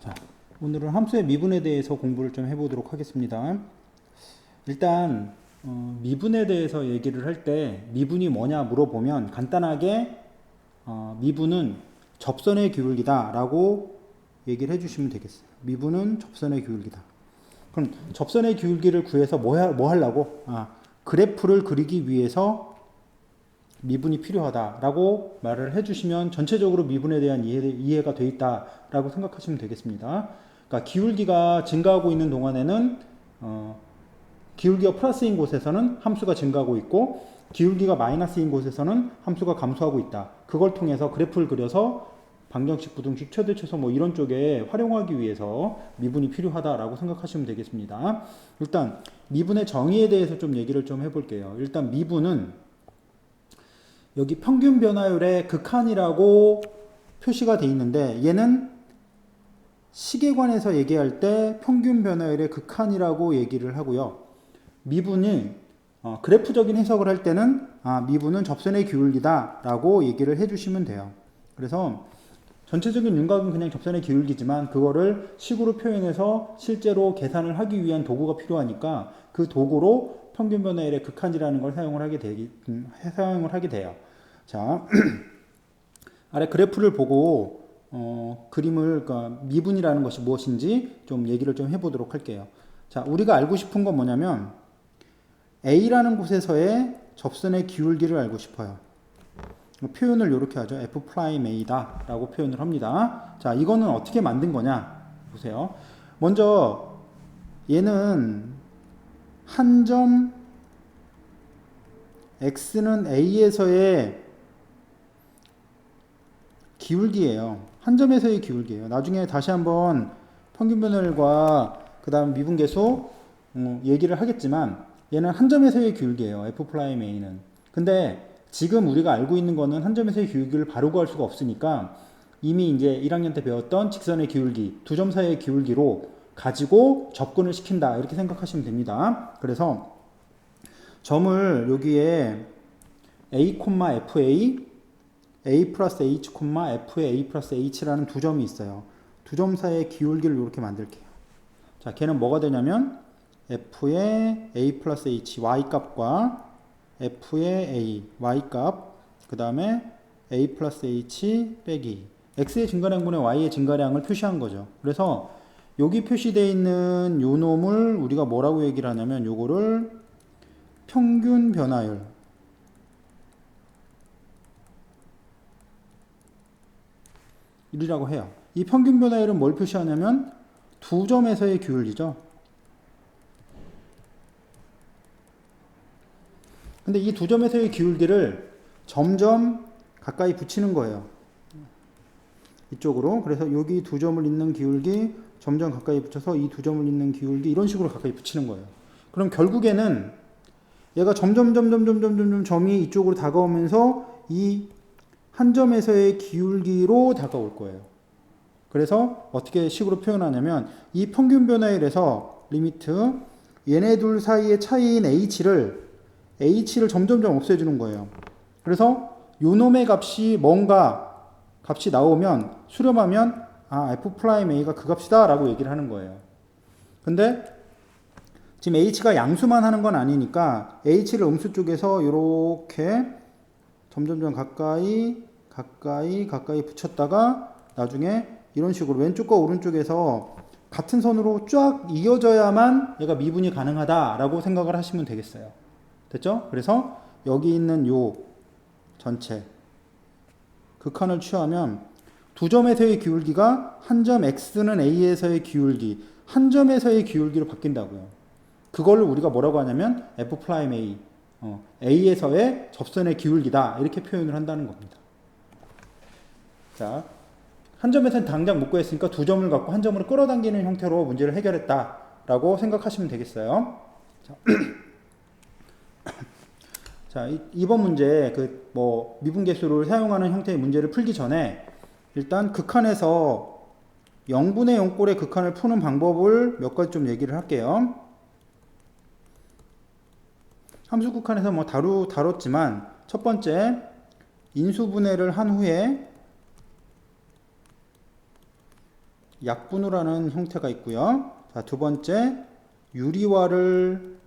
자, 오늘은 함수의 미분에 대해서 공부를 좀 해보도록 하겠습니다. 일단 미분에 대해서 얘기를 할 때 미분이 뭐냐 물어보면 간단하게 미분은 접선의 기울기다 라고 얘기를 해주시면 되겠어요. 미분은 접선의 기울기다. 그럼 접선의 기울기를 구해서 뭐 하려고? 그래프를 그리기 위해서 미분이 필요하다라고 말을 해주시면 전체적으로 미분에 대한 이해가 돼 있다라고 생각하시면 되겠습니다. 그러니까 기울기가 증가하고 있는 동안에는 기울기가 플러스인 곳에서는 함수가 증가하고 있고 기울기가 마이너스인 곳에서는 함수가 감소하고 있다. 그걸 통해서 그래프를 그려서 방정식, 부등식, 최대, 최소 뭐 이런 쪽에 활용하기 위해서 미분이 필요하다라고 생각하시면 되겠습니다. 일단 미분의 정의에 대해서 좀 얘기를 좀 해볼게요. 일단 미분은 여기 평균 변화율의 극한이라고 표시가 되어 있는데 얘는 시계관에서 얘기할 때 평균 변화율의 극한이라고 얘기를 하고요. 미분이 그래프적인 해석을 할 때는 미분은 접선의 기울기다 라고 얘기를 해주시면 돼요. 그래서 전체적인 윤곽은 그냥 접선의 기울기지만 그거를 식으로 표현해서 실제로 계산을 하기 위한 도구가 필요하니까 그 도구로 평균 변화율의 극한이라는 걸 사용을 하게 돼요. 자, 아래 그래프를 보고 그림을, 그러니까 미분이라는 것이 무엇인지 좀 얘기를 좀 해보도록 할게요. 자, 우리가 알고 싶은 건 뭐냐면 A라는 곳에서의 접선의 기울기를 알고 싶어요. 표현을 이렇게 하죠. F'A다 라고 표현을 합니다. 자, 이거는 어떻게 만든 거냐 보세요. 먼저 얘는 한 점 X는 A에서의 기울기예요. 한 점에서의 기울기예요. 나중에 다시 한번 평균 변화율과 그 다음 미분계수 얘기를 하겠지만 얘는 한 점에서의 기울기예요. F'A는. 근데 지금 우리가 알고 있는 거는 한 점에서의 기울기를 바로 구할 수가 없으니까 이미 이제 1학년 때 배웠던 직선의 기울기, 두 점 사이의 기울기로 가지고 접근을 시킨다 이렇게 생각하시면 됩니다. 그래서 점을 여기에 A, FA, A 플러스 H, F의 A 플러스 H라는 두 점이 있어요. 두 점 사이의 기울기를 이렇게 만들게요. 자, 걔는 뭐가 되냐면 F의 A 플러스 H, Y값과 F의 A, Y값, 그 다음에 A 플러스 H 빼기 X의 증가량분의 Y의 증가량을 표시한 거죠. 그래서 여기 표시되어 있는 요 놈을 우리가 뭐라고 얘기를 하냐면 요거를 평균 변화율 이라고 해요. 이 평균 변화율은 뭘 표시하냐면 두 점에서의 기울기죠. 근데 이 두 점에서의 기울기를 점점 가까이 붙이는 거예요. 이쪽으로. 그래서 여기 두 점을 잇는 기울기 점점 가까이 붙여서 이 두 점을 잇는 기울기 이런 식으로 가까이 붙이는 거예요. 그럼 결국에는 얘가 점점 점이 이쪽으로 다가오면서 이 한 점에서의 기울기로 다가올 거예요. 그래서 어떻게 식으로 표현하냐면 이 평균 변화율에서 리미트 얘네 둘 사이의 차이인 H를 점점 없애주는 거예요. 그래서 요 놈의 값이 뭔가 값이 나오면 수렴하면 F'A가 그 값이다 라고 얘기를 하는 거예요. 근데 지금 H가 양수만 하는 건 아니니까 H를 음수 쪽에서 이렇게 점점 가까이 붙였다가 나중에 이런 식으로 왼쪽과 오른쪽에서 같은 선으로 쫙 이어져야만 얘가 미분이 가능하다라고 생각을 하시면 되겠어요. 됐죠? 그래서 여기 있는 요 전체 극한을 취하면 두 점에서의 기울기가 한 점 X는 A에서의 기울기, 한 점에서의 기울기로 바뀐다고요. 그걸 우리가 뭐라고 하냐면 F'A, A에서의 접선의 기울기다 이렇게 표현을 한다는 겁니다. 자, 한 점에서는 당장 못 구했으니까 두 점을 갖고 한 점으로 끌어당기는 형태로 문제를 해결했다라고 생각하시면 되겠어요. 자, 자, 이번 문제 미분계수를 사용하는 형태의 문제를 풀기 전에 일단 극한에서 0분의 0꼴의 극한을 푸는 방법을 몇 가지 좀 얘기를 할게요. 함수 극한에서 다뤘지만 첫 번째 인수분해를 한 후에 약분으로 하는 형태가 있고요. 자, 두 번째 유리화를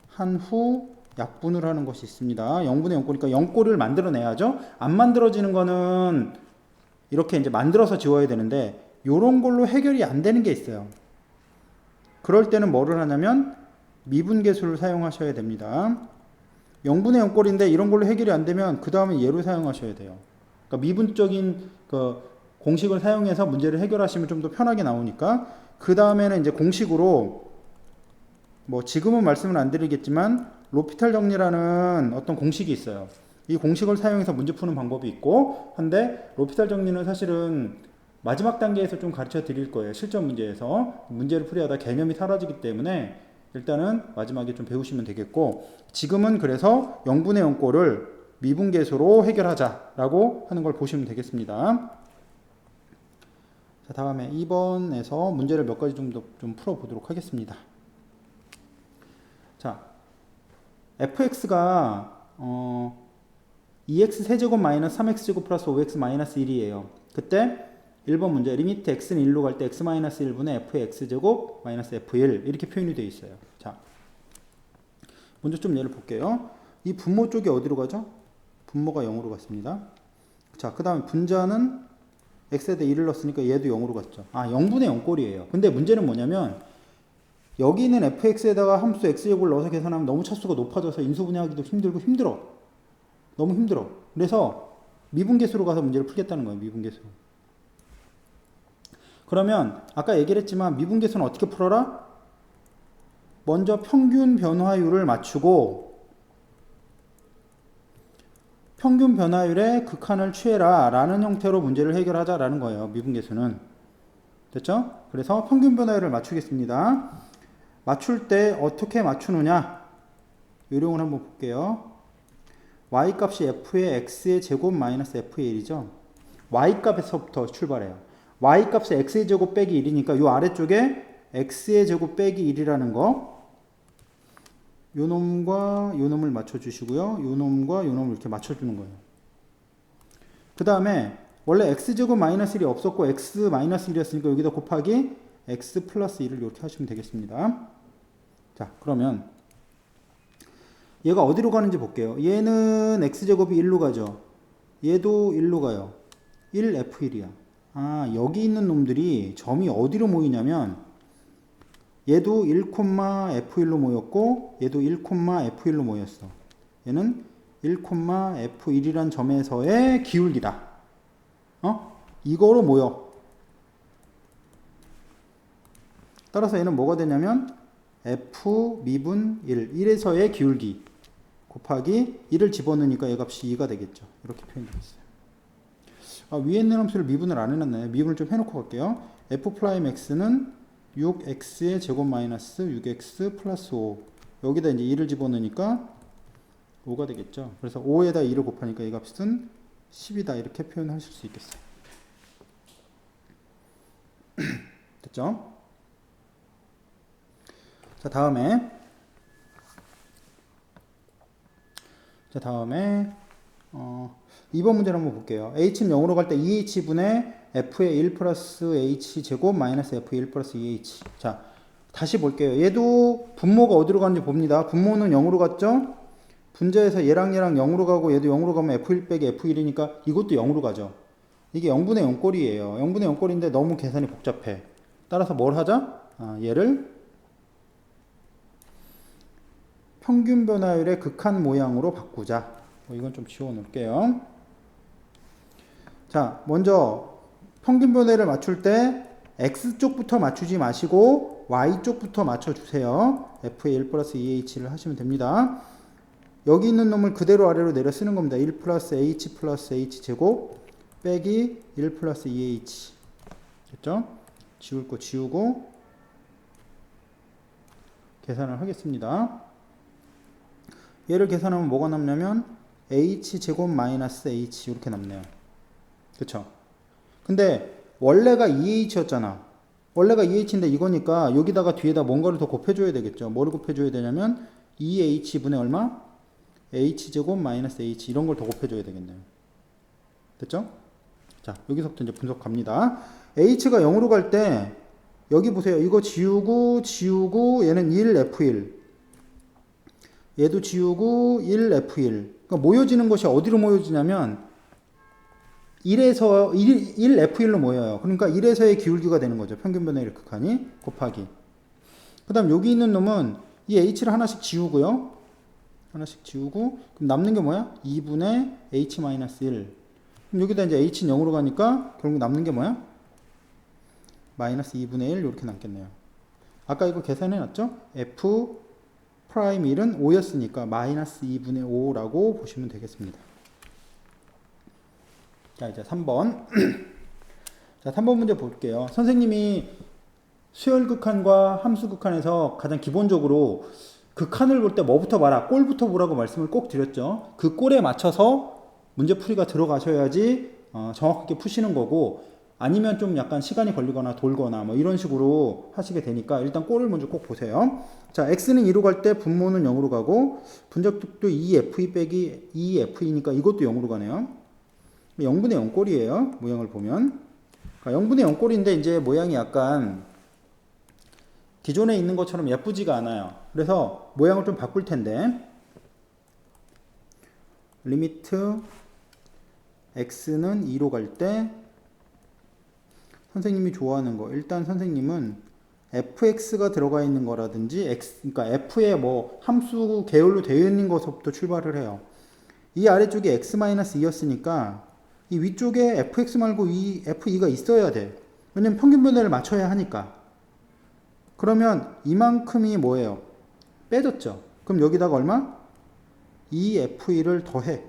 한 후 약분을 하는 것이 있습니다. 0분의 0꼬니까 0꼬를 만들어내야죠. 안 만들어지는 거는 이렇게 이제 만들어서 지워야 되는데 요런 걸로 해결이 안 되는 게 있어요. 그럴 때는 뭐를 하냐면 미분계수를 사용하셔야 됩니다. 0분의 0꼴인데 이런 걸로 해결이 안 되면 그 다음에 얘를 사용하셔야 돼요. 그러니까 미분적인 그 공식을 사용해서 문제를 해결하시면 좀 더 편하게 나오니까 그 다음에는 이제 공식으로 뭐 지금은 말씀을 안 드리겠지만 로피탈 정리라는 어떤 공식이 있어요. 이 공식을 사용해서 문제 푸는 방법이 있고 한데 로피탈 정리는 사실은 마지막 단계에서 좀 가르쳐 드릴 거예요. 실전 문제에서 문제를 풀이하다 개념이 사라지기 때문에 일단은 마지막에 좀 배우시면 되겠고 지금은 그래서 0분의 0꼴을 미분계수로 해결하자라고 하는 걸 보시면 되겠습니다. 자, 다음에 2번에서 문제를 몇 가지 좀 풀어보도록 하겠습니다. 자, fx가 2x 세제곱 마이너스 3x제곱 플러스 5x 마이너스 1이에요. 그때 1번 문제 리미트 x는 1로 갈 때 x 마이너스 1분의 f의 x제곱 마이너스 f1 이렇게 표현이 되어 있어요. 자, 먼저 좀 예를 볼게요. 이 분모 쪽이 어디로 가죠? 분모가 0으로 갔습니다. 자, 그 다음에 분자는 x에다 1을 넣었으니까 얘도 0으로 갔죠. 아, 0분의 0꼴이에요. 근데 문제는 뭐냐면 여기 있는 fx에다가 함수 x제곱을 넣어서 계산하면 너무 차수가 높아져서 인수분해하기도 힘들어. 너무 힘들어. 그래서 미분계수로 가서 문제를 풀겠다는 거예요. 미분계수로. 그러면 아까 얘기를 했지만 미분계수는 어떻게 풀어라? 먼저 평균 변화율을 맞추고 평균 변화율의 극한을 취해라 라는 형태로 문제를 해결하자라는 거예요. 미분계수는. 됐죠? 그래서 평균 변화율을 맞추겠습니다. 맞출 때 어떻게 맞추느냐? 요령을 한번 볼게요. y값이 f의 x의 제곱 마이너스 f의 1이죠. y값에서부터 출발해요. y값이 x의 제곱 빼기 1이니까 요 아래쪽에 x의 제곱 빼기 1이라는 거 요 놈과 요 놈을 맞춰주시고요. 요 놈과 요 놈을 이렇게 맞춰주는 거예요. 그 다음에 원래 x제곱 마이너스 1이 없었고 x 마이너스 1이었으니까 여기다 곱하기 x 플러스 1을 이렇게 하시면 되겠습니다. 자, 그러면 얘가 어디로 가는지 볼게요. 얘는 x제곱이 1로 가죠. 얘도 1로 가요. 1f1이야. 아, 여기 있는 놈들이 점이 어디로 모이냐면 얘도 1,f1로 모였고 얘도 1,f1로 모였어. 얘는 1,f1이란 점에서의 기울기다. 이거로 모여. 따라서 얘는 뭐가 되냐면 f 미분 1, 1에서의 기울기 곱하기 1을 집어넣으니까 얘 값이 2가 되겠죠. 이렇게 표현되겠어요. 아, 위에 있는 함수를 미분을 안 해놨네. 미분을 좀 해놓고 갈게요. f'x는 6x의 제곱 마이너스 6x 플러스 5 여기다 이제 2를 집어넣으니까 5가 되겠죠. 그래서 5에다 2를 곱하니까 이 값은 10이다 이렇게 표현하실 수 있겠어요. 됐죠? 자, 다음에 2번 문제를 한번 볼게요. h는 0으로 갈 때 2h분의 f의 1 플러스 h 제곱 마이너스 f의 1 플러스 2h. 자, 다시 볼게요. 얘도 분모가 어디로 가는지 봅니다. 분모는 0으로 갔죠? 분자에서 얘랑 0으로 가고 얘도 0으로 가면 f1 빼기 f1이니까 이것도 0으로 가죠. 이게 0분의 0꼴이에요. 0분의 0꼴인데 너무 계산이 복잡해. 따라서 뭘 하자? 얘를 평균 변화율의 극한 모양으로 바꾸자. 이건 좀 지워 놓을게요. 자, 먼저 평균 변화율을 맞출 때 x쪽부터 맞추지 마시고 y쪽부터 맞춰주세요. f의 1 플러스 2h를 하시면 됩니다. 여기 있는 놈을 그대로 아래로 내려 쓰는 겁니다. 1 플러스 h 플러스 h 제곱 빼기 1 플러스 2h. 됐죠? 지울 거 지우고 계산을 하겠습니다. 얘를 계산하면 뭐가 남냐면 h 제곱 마이너스 h 이렇게 남네요. 그쵸? 근데 원래가 2h였잖아. 원래가 2h인데 이거니까 여기다가 뒤에다 뭔가를 더 곱해줘야 되겠죠. 뭐를 곱해줘야 되냐면 2h분의 얼마? h제곱 마이너스 h 이런 걸 더 곱해줘야 되겠네요. 됐죠? 자, 여기서부터 이제 분석 갑니다. h가 0으로 갈 때 여기 보세요. 이거 지우고 얘는 1 F1, 얘도 지우고 1 F1. 그러니까 모여지는 것이 어디로 모여지냐면 1에서 1 F1로 모여요. 그러니까 1에서의 기울기가 되는 거죠. 평균 변화의 극한이 곱하기. 그 다음 여기 있는 놈은 이 h를 하나씩 지우고요. 하나씩 지우고 그럼 남는 게 뭐야? 2분의 h-1. 그럼 여기다 이제 h는 0으로 가니까 결국 남는 게 뭐야? 마이너스 2분의 1 이렇게 남겠네요. 아까 이거 계산해 놨죠? f 프라임 1은 5였으니까 마이너스 2분의 5라고 보시면 되겠습니다. 자, 이제 3번. 자, 3번 문제 볼게요. 선생님이 수열 극한과 함수 극한에서 가장 기본적으로 극한을 볼 때 뭐부터 봐라, 꼴부터 보라고 말씀을 꼭 드렸죠. 그 꼴에 맞춰서 문제풀이가 들어가셔야지 정확하게 푸시는 거고, 아니면 좀 약간 시간이 걸리거나 돌거나 뭐 이런 식으로 하시게 되니까 일단 꼴을 먼저 꼭 보세요. 자, x는 2로 갈 때 분모는 0으로 가고 분적도 2fe 빼기 2fe니까 이것도 0으로 가네요. 0분의 0 꼴이에요. 모양을 보면. 그러니까 0분의 0 꼴인데 이제 모양이 약간 기존에 있는 것처럼 예쁘지가 않아요. 그래서 모양을 좀 바꿀 텐데, 리미트 x는 2로 갈 때 선생님이 좋아하는 거, 일단 선생님은 fx가 들어가 있는 거라든지 그러니까 f의 뭐 함수 계열로 되어 있는 것부터 출발을 해요. 이 아래쪽이 x-2였으니까 이 위쪽에 fx 말고 이 f2가 있어야 돼. 왜냐면 평균 변화를 맞춰야 하니까. 그러면 이만큼이 뭐예요? 빼졌죠. 그럼 여기다가 얼마? 2f1을 더해.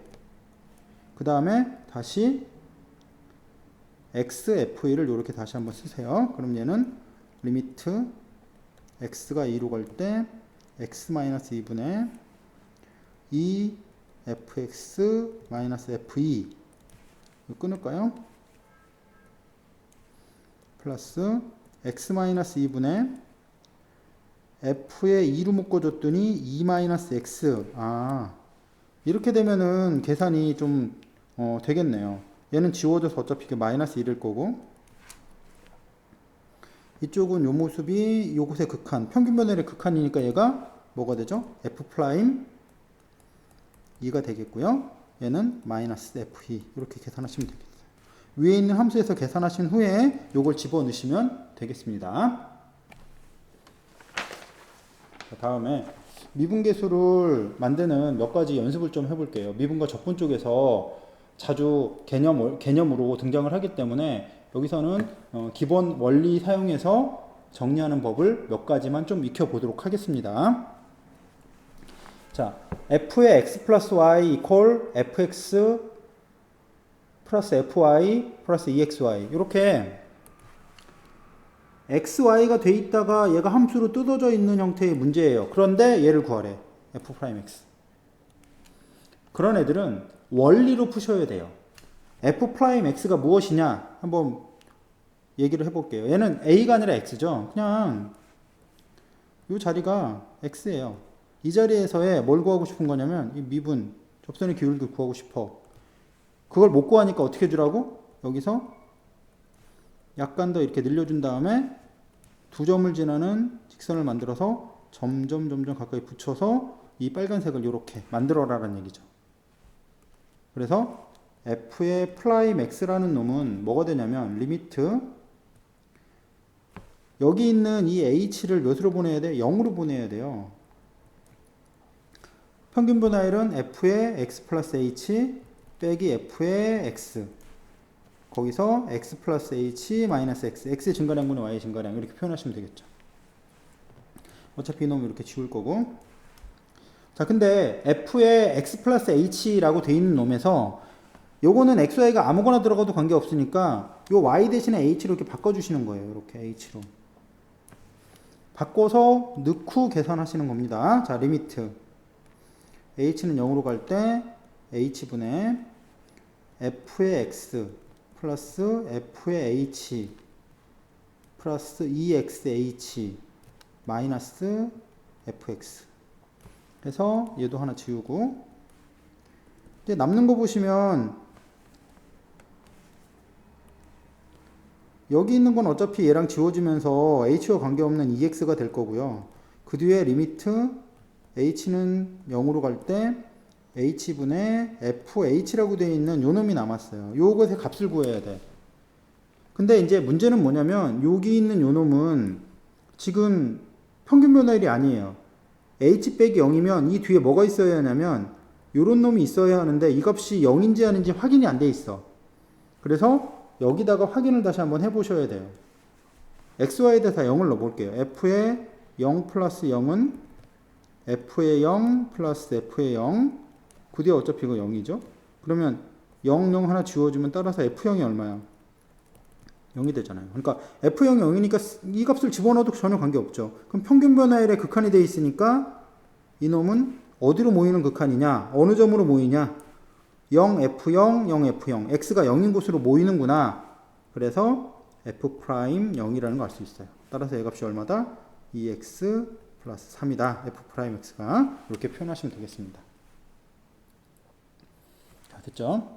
그 다음에 다시 xf1을 이렇게 다시 한번 쓰세요. 그럼 얘는 리미트 x가 2로 갈 때 x-2분의 2fx-f2 이거 끊을까요? 플러스 x-2분의 f에 2로 묶어줬더니 2-x. 이렇게 되면은 계산이 좀 되겠네요. 얘는 지워져서 어차피 이게 마이너스 1일 거고, 이쪽은 요 모습이 요것의 극한, 평균 변화의 극한이니까 얘가 뭐가 되죠? f 프라임 2가 되겠고요. 얘는 마이너스 f2 이렇게 계산하시면 되겠어요. 위에 있는 함수에서 계산하신 후에 요걸 집어 넣으시면 되겠습니다. 다음에 미분계수를 만드는 몇 가지 연습을 좀 해볼게요. 미분과 적분 쪽에서 자주 개념으로 등장을 하기 때문에 여기서는 기본 원리 사용해서 정리하는 법을 몇 가지만 좀 익혀보도록 하겠습니다. 자, f의 x 플러스 y 이퀄 fx 플러스 fy 플러스 exy 이렇게 xy가 돼 있다가 얘가 함수로 뜯어져 있는 형태의 문제예요. 그런데 얘를 구하래. f'x. 그런 애들은 원리로 푸셔야 돼요. f'x가 무엇이냐 한번 얘기를 해볼게요. 얘는 a가 아니라 x죠. 그냥 이 자리가 x예요. 이 자리에서의 뭘 구하고 싶은 거냐면 이 미분, 접선의 기울기를 구하고 싶어. 그걸 못 구하니까 어떻게 주라고? 여기서 약간 더 이렇게 늘려준 다음에 두 점을 지나는 직선을 만들어서 점점 가까이 붙여서 이 빨간색을 이렇게 만들어라라는 얘기죠. 그래서 f의 프라임 x라는 놈은 뭐가 되냐면 리미트 여기 있는 이 h를 몇으로 보내야 돼? 0으로 보내야 돼요. 평균 분할은 f의 x 플러스 h 빼기 f의 x 거기서 x 플러스 h 마이너스 x x의 증가량분의 y의 증가량 이렇게 표현하시면 되겠죠. 어차피 이놈 이렇게 지울 거고. 자, 근데 f의 x 플러스 h라고 돼 있는 놈에서 요거는 x, y가 아무거나 들어가도 관계없으니까 요 y 대신에 h로 이렇게 바꿔주시는 거예요. 이렇게 h로. 바꿔서 넣고 계산하시는 겁니다. 자, 리미트 h는 0으로 갈 때 h분의 f의 x 플러스 f의 h 플러스 2xh 마이너스 fx 그래서 얘도 하나 지우고 이제 남는 거 보시면 여기 있는 건 어차피 얘랑 지워지면서 h와 관계없는 ex가 될 거고요. 그 뒤에 리미트 h는 0으로 갈 때 h분의 fh라고 되어 있는 요 놈이 남았어요. 요것의 값을 구해야 돼. 근데 이제 문제는 뭐냐면 여기 있는 요 놈은 지금 평균 변화율이 아니에요. h 빼기 0이면 이 뒤에 뭐가 있어야 하냐면 요런 놈이 있어야 하는데 이 값이 0인지 아닌지 확인이 안 돼 있어. 그래서 여기다가 확인을 다시 한번 해보셔야 돼요. xy에 대해서 0을 넣어볼게요. f의 0 플러스 0은 f의 0 플러스 f의 0. 그 뒤에 어차피 이거 0이죠. 그러면 0, 0 하나 지워주면 따라서 f0이 얼마야? 0이 되잖아요. 그러니까 f0이 0이니까 이 값을 집어넣어도 전혀 관계없죠. 그럼 평균 변화율의 극한이 되어 있으니까 이놈은 어디로 모이는 극한이냐? 어느 점으로 모이냐? 0f0, 0f0. x가 0인 곳으로 모이는구나. 그래서 f'0이라는 걸 알 수 있어요. 따라서 얘 값이 얼마다? 2x 플러스 3이다. f'x가. 이렇게 표현하시면 되겠습니다. 자, 됐죠?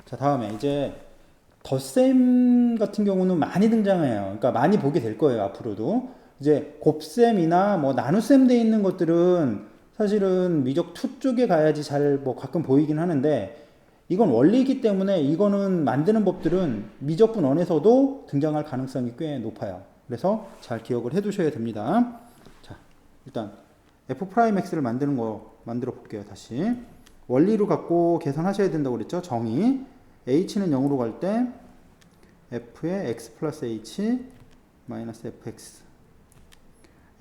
자, 다음에 이제 덧셈 같은 경우는 많이 등장해요. 그러니까 많이 보게 될 거예요, 앞으로도. 이제 곱셈이나 뭐 나눗셈 돼 있는 것들은 사실은 미적 2 쪽에 가야지 잘 뭐 가끔 보이긴 하는데 이건 원리이기 때문에 이거는 만드는 법들은 미적분 원에서도 등장할 가능성이 꽤 높아요. 그래서 잘 기억을 해 두셔야 됩니다. 자, 일단 f'x를 만드는 거 만들어 볼게요. 다시 원리로 갖고 계산하셔야 된다고 그랬죠. 정의 h는 0으로 갈 때 f의 x 플러스 h 마이너스 fx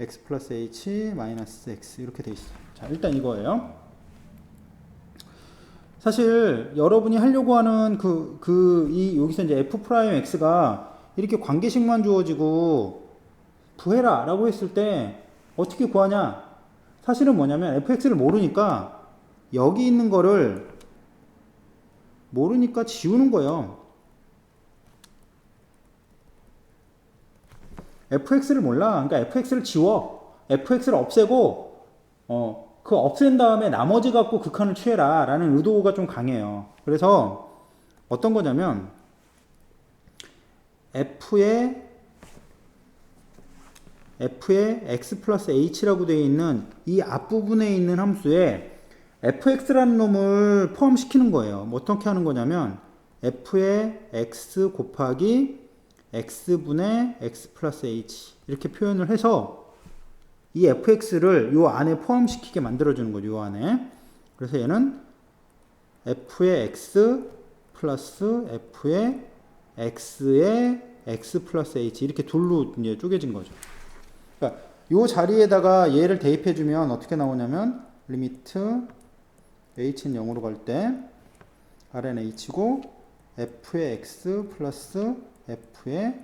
x 플러스 h 마이너스 x 이렇게 돼 있어요. 자, 일단 이거예요. 사실 여러분이 하려고 하는 여기서 이제 f'x가 이렇게 관계식만 주어지고 구해라 라고 했을 때 어떻게 구하냐? 사실은 뭐냐면 fx를 모르니까 여기 있는 거를 모르니까 지우는 거예요. fx를 몰라. 그러니까 fx를 지워. fx를 없애고 그 없앤 다음에 나머지 갖고 극한을 취해라 라는 의도가 좀 강해요. 그래서 어떤 거냐면 f의 x 플러스 h라고 되어 있는 이 앞부분에 있는 함수에 fx라는 놈을 포함시키는 거예요. 뭐 어떻게 하는 거냐면 f의 x 곱하기 x분의 x 플러스 h 이렇게 표현을 해서 이 fx를 요 안에 포함시키게 만들어주는 거죠. 요 안에. 그래서 얘는 f의 x 플러스 f의 x의 x 플러스 h 이렇게 둘로 이제 쪼개진 거죠. 그러니까 요 자리에다가 얘를 대입해주면 어떻게 나오냐면 리미트 h는 0으로 갈 때 rn h고 f의 x 플러스 f의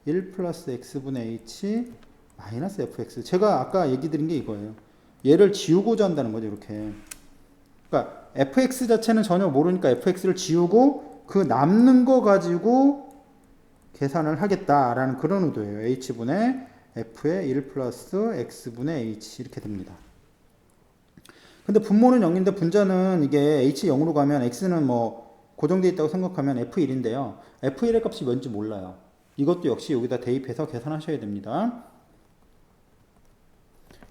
1 플러스 x분의 h 마이너스 fx. 제가 아까 얘기 드린 게 이거예요. 얘를 지우고자 한다는 거죠. 이렇게. 그러니까 fx 자체는 전혀 모르니까 fx를 지우고 그 남는 거 가지고 계산을 하겠다라는 그런 의도예요. h분의 f의 1 플러스 x분의 h 이렇게 됩니다. 근데 분모는 0인데 분자는 이게 h 0으로 가면 x는 뭐 고정되어 있다고 생각하면 f1인데요. f1의 값이 뭔지 몰라요. 이것도 역시 여기다 대입해서 계산하셔야 됩니다.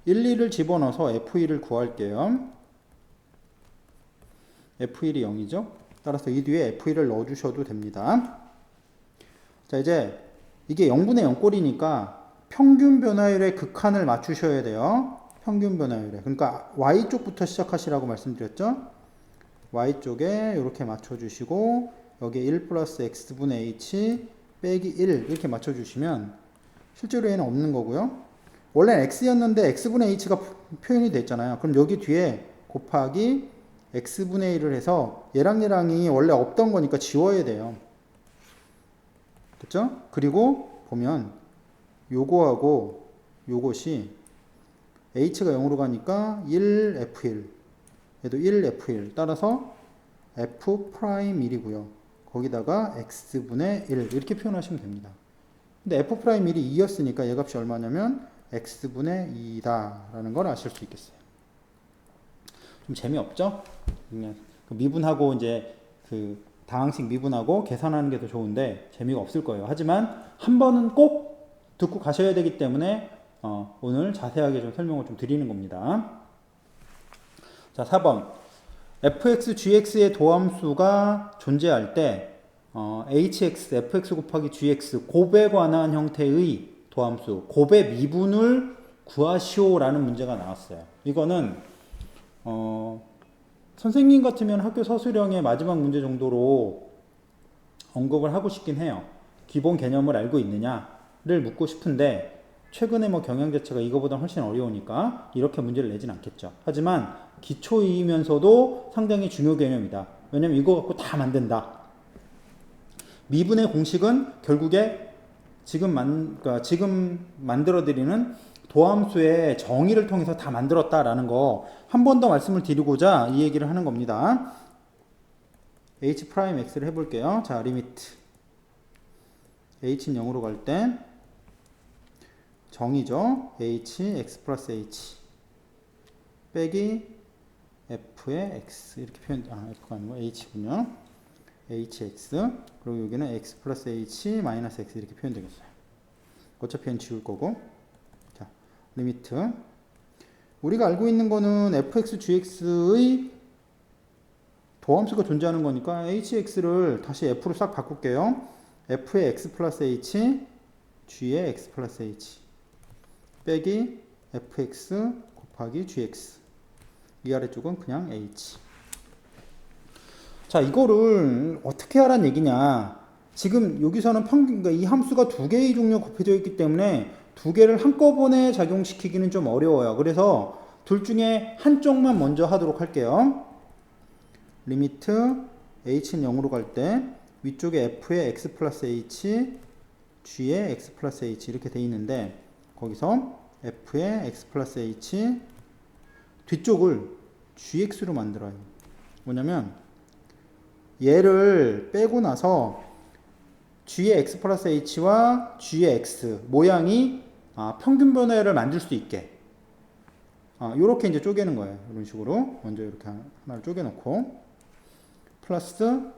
1, 2를 집어넣어서 f1을 구할게요. f1이 0이죠. 따라서 이 뒤에 f1을 넣어주셔도 됩니다. 자, 이제 이게 0분의 0꼴이니까 평균 변화율의 극한을 맞추셔야 돼요. 평균 변화율에. 그러니까 y쪽부터 시작하시라고 말씀드렸죠. y쪽에 이렇게 맞춰주시고 여기에 1 플러스 x분의 h 빼기 1 이렇게 맞춰주시면 실제로 얘는 없는 거고요. 원래 x였는데 x분의 h가 표현이 됐잖아요. 그럼 여기 뒤에 곱하기 x분의 1을 해서 얘랑 얘랑이 원래 없던 거니까 지워야 돼요. 됐죠? 그리고 보면 요거하고 요것이 h가 0으로 가니까 1f1 얘도 1f1 따라서 f'1이고요. 거기다가 x분의 1 이렇게 표현하시면 됩니다. 근데 f'1이 2였으니까 얘 값이 얼마냐면 x분의 2다 라는 걸 아실 수 있겠어요. 좀 재미없죠? 그냥 미분하고 이제 그 다항식 미분하고 계산하는 게 더 좋은데 재미가 없을 거예요. 하지만 한 번은 꼭 듣고 가셔야 되기 때문에 오늘 자세하게 좀 설명을 좀 드리는 겁니다. 자, 4번. fx, gx의 도함수가 존재할 때 hx, fx 곱하기 gx 곱에 관한 형태의 도함수, 곱의 미분을 구하시오라는 문제가 나왔어요. 이거는 선생님 같으면 학교 서술형의 마지막 문제 정도로 언급을 하고 싶긴 해요. 기본 개념을 알고 있느냐를 묻고 싶은데 최근에 뭐 경영자체가 이거보다 훨씬 어려우니까 이렇게 문제를 내진 않겠죠. 하지만 기초이면서도 상당히 중요 개념이다. 왜냐면 이거 갖고 다 만든다. 미분의 공식은 결국에 지금 만들어드리는 도함수의 정의를 통해서 다 만들었다라는 거 한 번 더 말씀을 드리고자 이 얘기를 하는 겁니다. h'x를 해볼게요. 자, 리미트 h는 0으로 갈 때 정의죠. h, x 플러스 h 빼기 f의 x 이렇게 표현, f가 아니고 h군요. hx 그리고 여기는 x 플러스 h 마이너스 x 이렇게 표현되겠어요. 어차피 n 지울 거고. 자, 리미트 우리가 알고 있는 거는 fx, gx의 도함수가 존재하는 거니까 hx를 다시 f로 싹 바꿀게요. f의 x 플러스 h, g의 x 플러스 h 빼기 fx 곱하기 gx 이 아래쪽은 그냥 h. 자, 이거를 어떻게 하란 얘기냐. 지금 여기서는 그러니까 이 함수가 두 개의 종류가 곱해져 있기 때문에 두 개를 한꺼번에 작용시키기는 좀 어려워요. 그래서 둘 중에 한쪽만 먼저 하도록 할게요. 리미트 h는 0으로 갈 때 위쪽에 f의 x 플러스 h, g의 x 플러스 h 이렇게 돼 있는데 거기서 f의 x 플러스 h 뒤쪽을 gx로 만들어요. 뭐냐면 얘를 빼고 나서 g의 x 플러스 h와 g의 x 모양이 평균 변화를 만들 수 있게 요렇게 이제 쪼개는 거예요. 이런 식으로 먼저 이렇게 하나를 쪼개놓고 플러스 요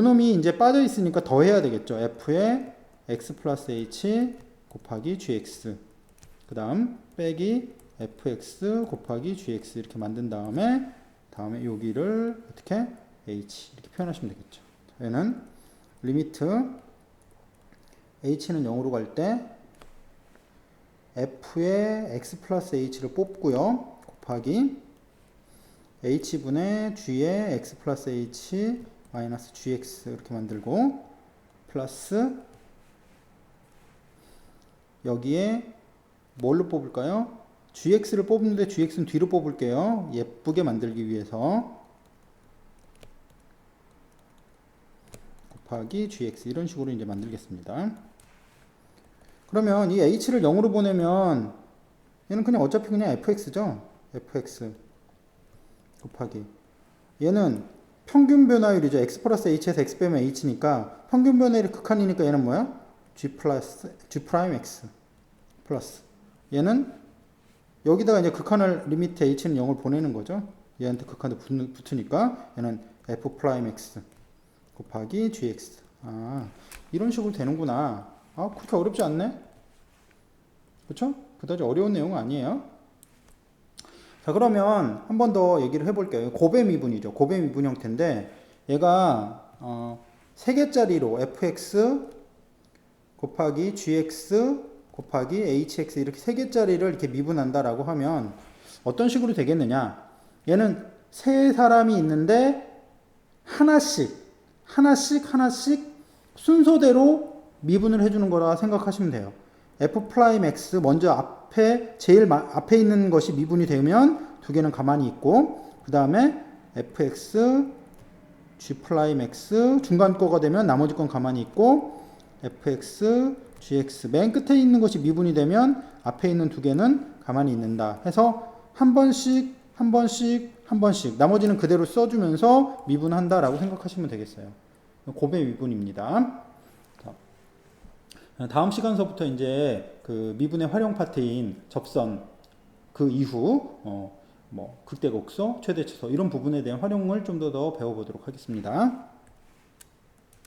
놈이 이제 빠져 있으니까 더 해야 되겠죠. f의 x 플러스 h 곱하기 gx 그 다음 빼기 fx 곱하기 gx 이렇게 만든 다음에 여기를 어떻게 h 이렇게 표현하시면 되겠죠. 얘는 리미트 h는 0으로 갈 때 f의 x 플러스 h를 뽑고요. 곱하기 h분의 g의 x 플러스 h 마이너스 gx 이렇게 만들고 플러스 여기에 뭘로 뽑을까요? gx를 뽑는데 gx는 뒤로 뽑을게요. 예쁘게 만들기 위해서 곱하기 gx 이런 식으로 이제 만들겠습니다. 그러면 이 h를 0으로 보내면 얘는 그냥 어차피 그냥 fx죠. fx 곱하기 얘는 평균 변화율이죠. x 플러스 h에서 x 빼면 h니까 평균 변화율이 극한이니까 얘는 뭐야? g 프라임 x 플러스 얘는 여기다가 이제 극한을 리미트 h는 0을 보내는 거죠. 얘한테 극한도 붙으니까 얘는 f 프라임 x 곱하기 gx 이런 식으로 되는구나. 그렇게 어렵지 않네? 그쵸? 그다지 어려운 내용은 아니에요. 자, 그러면 한 번 더 얘기를 해볼게요. 곱의 미분이죠. 곱의 미분 형태인데 얘가 3개짜리로 fx 곱하기 gx 곱하기 hx 이렇게 3개짜리를 이렇게 미분한다라고 하면 어떤 식으로 되겠느냐. 얘는 세 사람이 있는데 하나씩 순서대로 미분을 해주는 거라 생각하시면 돼요. f 프라임 x 먼저 제일 앞에 있는 것이 미분이 되면 두 개는 가만히 있고 그 다음에 fx g 프라임 x 중간 거가 되면 나머지 건 가만히 있고 fx gx 맨 끝에 있는 것이 미분이 되면 앞에 있는 두 개는 가만히 있는다 해서 한 번씩 나머지는 그대로 써주면서 미분한다라고 생각하시면 되겠어요. 곱의 미분입니다. 다음 시간서부터 이제 그 미분의 활용 파트인 접선 그 이후 극대곡소, 최대차소 이런 부분에 대한 활용을 좀 더 배워보도록 하겠습니다.